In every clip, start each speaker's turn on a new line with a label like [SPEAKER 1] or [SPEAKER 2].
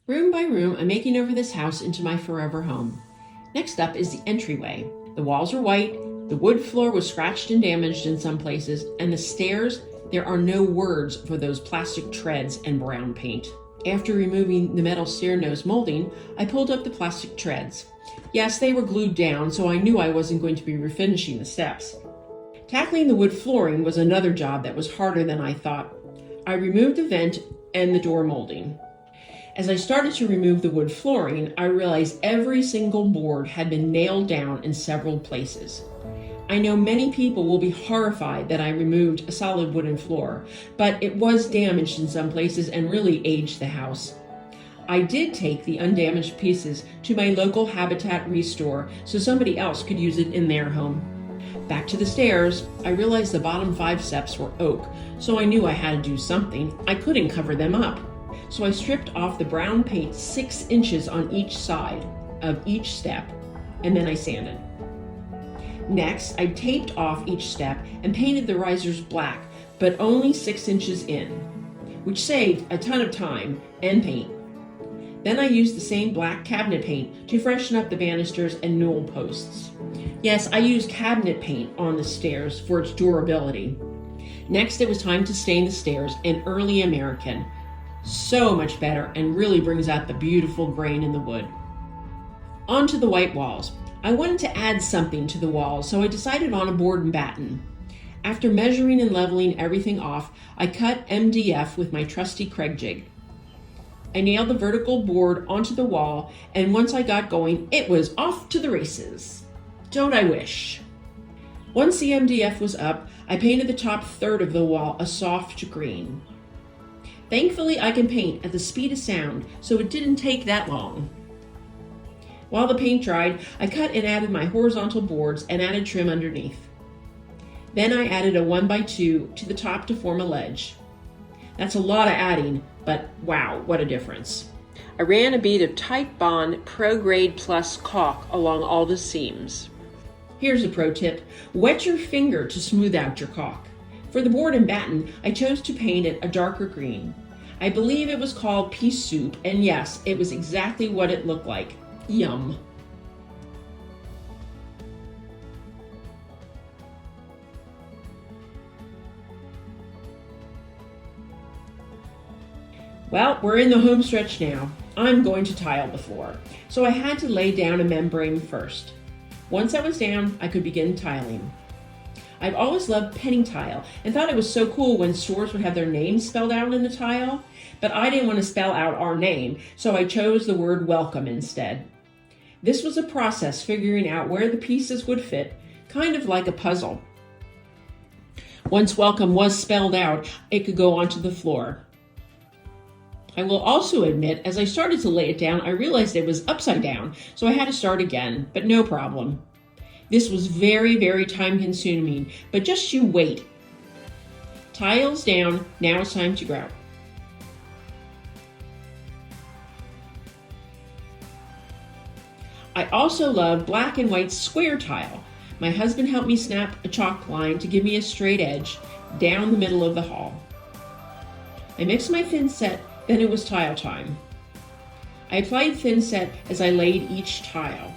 [SPEAKER 1] Room by room, I'm making over this house into my forever home. Next up is the entryway. The walls are white, the wood floor was scratched and damaged in some places, and the stairs, there are no words for those plastic treads and brown paint. After removing the metal stair nose molding, I pulled up the plastic treads. Yes, they were glued down, so I knew I wasn't going to be refinishing the steps. Tackling the wood flooring was another job that was harder than I thought. I removed the vent and the door molding. As I started to remove the wood flooring, I realized every single board had been nailed down in several places. I know many people will be horrified that I removed a solid wooden floor, but it was damaged in some places and really aged the house. I did take the undamaged pieces to my local Habitat Restore so somebody else could use it in their home. Back to the stairs, I realized the bottom 5 steps were oak, so I knew I had to do something. I couldn't cover them up. So I stripped off the brown paint 6 inches on each side of each step, and then I sanded. Next, I taped off each step and painted the risers black, but only 6 inches in, which saved a ton of time and paint. Then I used the same black cabinet paint to freshen up the banisters and newel posts. Yes, I used cabinet paint on the stairs for its durability. Next, it was time to stain the stairs in Early American. So much better and really brings out the beautiful grain in the wood. On to the white walls. I wanted to add something to the walls, so I decided on a board and batten. After measuring and leveling everything off, I cut MDF with my trusty Craig jig. I nailed the vertical board onto the wall, and once I got going, it was off to the races. Don't I wish? Once the MDF was up, I painted the top third of the wall a soft green. Thankfully, I can paint at the speed of sound, so it didn't take that long. While the paint dried, I cut and added my horizontal boards and added trim underneath. Then I added a 1x2 to the top to form a ledge. That's a lot of adding, but wow, what a difference. I ran a bead of Titebond Pro Grade Plus caulk along all the seams. Here's a pro tip: wet your finger to smooth out your caulk. For the board and batten, I chose to paint it a darker green. I believe it was called pea soup, and yes, it was exactly what it looked like. Yum. Well, we're in the home stretch now. I'm going to tile the floor, so I had to lay down a membrane first. Once I was down, I could begin tiling. I've always loved penny tile and thought it was so cool when stores would have their names spelled out in the tile, but I didn't want to spell out our name, so I chose the word welcome instead. This was a process figuring out where the pieces would fit, kind of like a puzzle. Once welcome was spelled out, it could go onto the floor. I will also admit, as I started to lay it down, I realized it was upside down, so I had to start again, but no problem. This was very, very time consuming, but just you wait. Tiles down, now it's time to grout. I also love black and white square tile. My husband helped me snap a chalk line to give me a straight edge down the middle of the hall. I mixed my thin set, then it was tile time. I applied thin set as I laid each tile.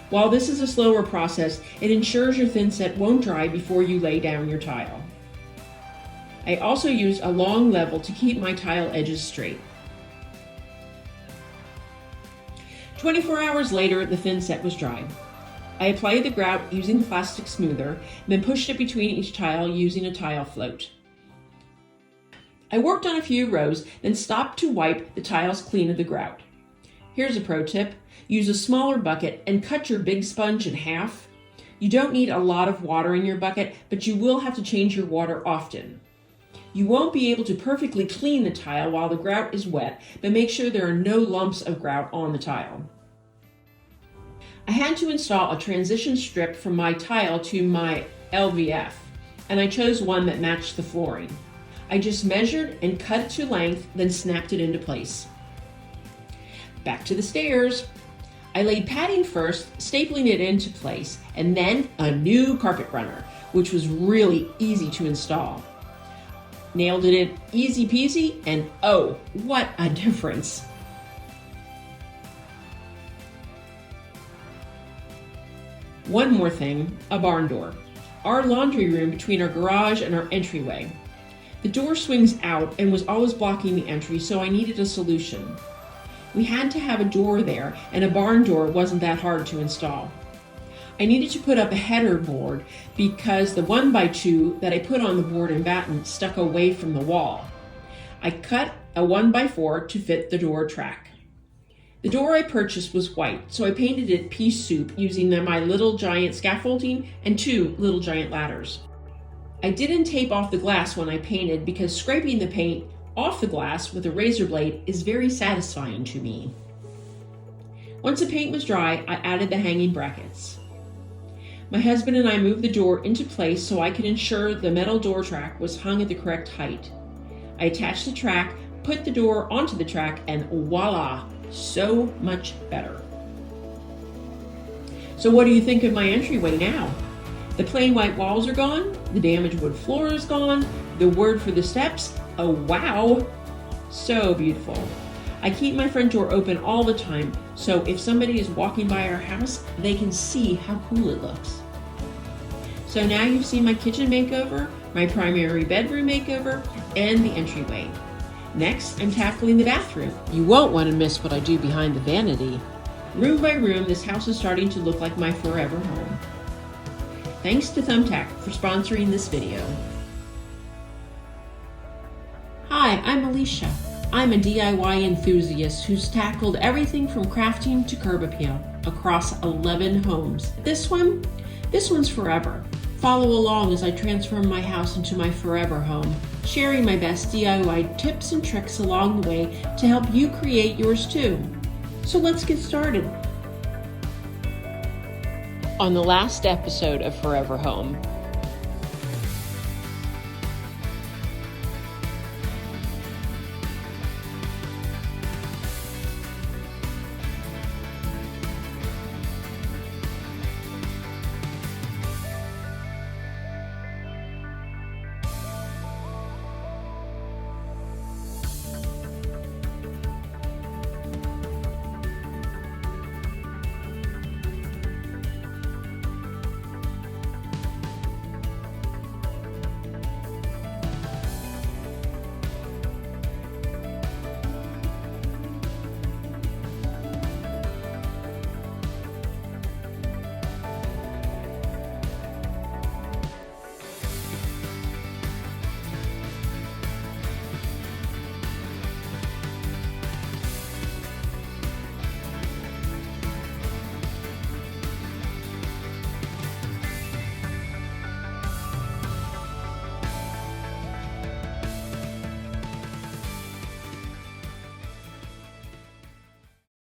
[SPEAKER 1] While this is a slower process, it ensures your thin set won't dry before you lay down your tile. I also used a long level to keep my tile edges straight. 24 hours later, the thin set was dry. I applied the grout using the plastic smoother, then pushed it between each tile using a tile float. I worked on a few rows, then stopped to wipe the tiles clean of the grout. Here's a pro tip: use a smaller bucket and cut your big sponge in half. You don't need a lot of water in your bucket, but you will have to change your water often. You won't be able to perfectly clean the tile while the grout is wet, but make sure there are no lumps of grout on the tile. I had to install a transition strip from my tile to my LVF, and I chose one that matched the flooring. I just measured and cut it to length, then snapped it into place. Back to the stairs. I laid padding first, stapling it into place, and then a new carpet runner, which was really easy to install. Nailed it in easy peasy, and oh, what a difference. One more thing, a barn door. Our laundry room between our garage and our entryway. The door swings out and was always blocking the entry, so I needed a solution. We had to have a door there, and a barn door wasn't that hard to install. I needed to put up a header board because the 1x2 that I put on the board and batten stuck away from the wall. I cut a 1x4 to fit the door track. The door I purchased was white, so I painted it pea soup using my Little Giant scaffolding and 2 Little Giant ladders. I didn't tape off the glass when I painted because scraping the paint off the glass with a razor blade is very satisfying to me. Once the paint was dry, I added the hanging brackets. My husband and I moved the door into place so I could ensure the metal door track was hung at the correct height. I attached the track, put the door onto the track, and voila, so much better. So what do you think of my entryway now? The plain white walls are gone, the damaged wood floor is gone, the word for the steps, oh wow, so beautiful. I keep my front door open all the time, so if somebody is walking by our house, they can see how cool it looks. So now you've seen my kitchen makeover, my primary bedroom makeover, and the entryway. Next, I'm tackling the bathroom. You won't want to miss what I do behind the vanity. Room by room, this house is starting to look like my forever home. Thanks to Thumbtack for sponsoring this video. Hi, I'm Alicia. I'm a DIY enthusiast who's tackled everything from crafting to curb appeal across 11 homes. This one's forever. Follow along as I transform my house into my forever home, sharing my best DIY tips and tricks along the way to help you create yours too. So let's get started. On the last episode of Forever Home,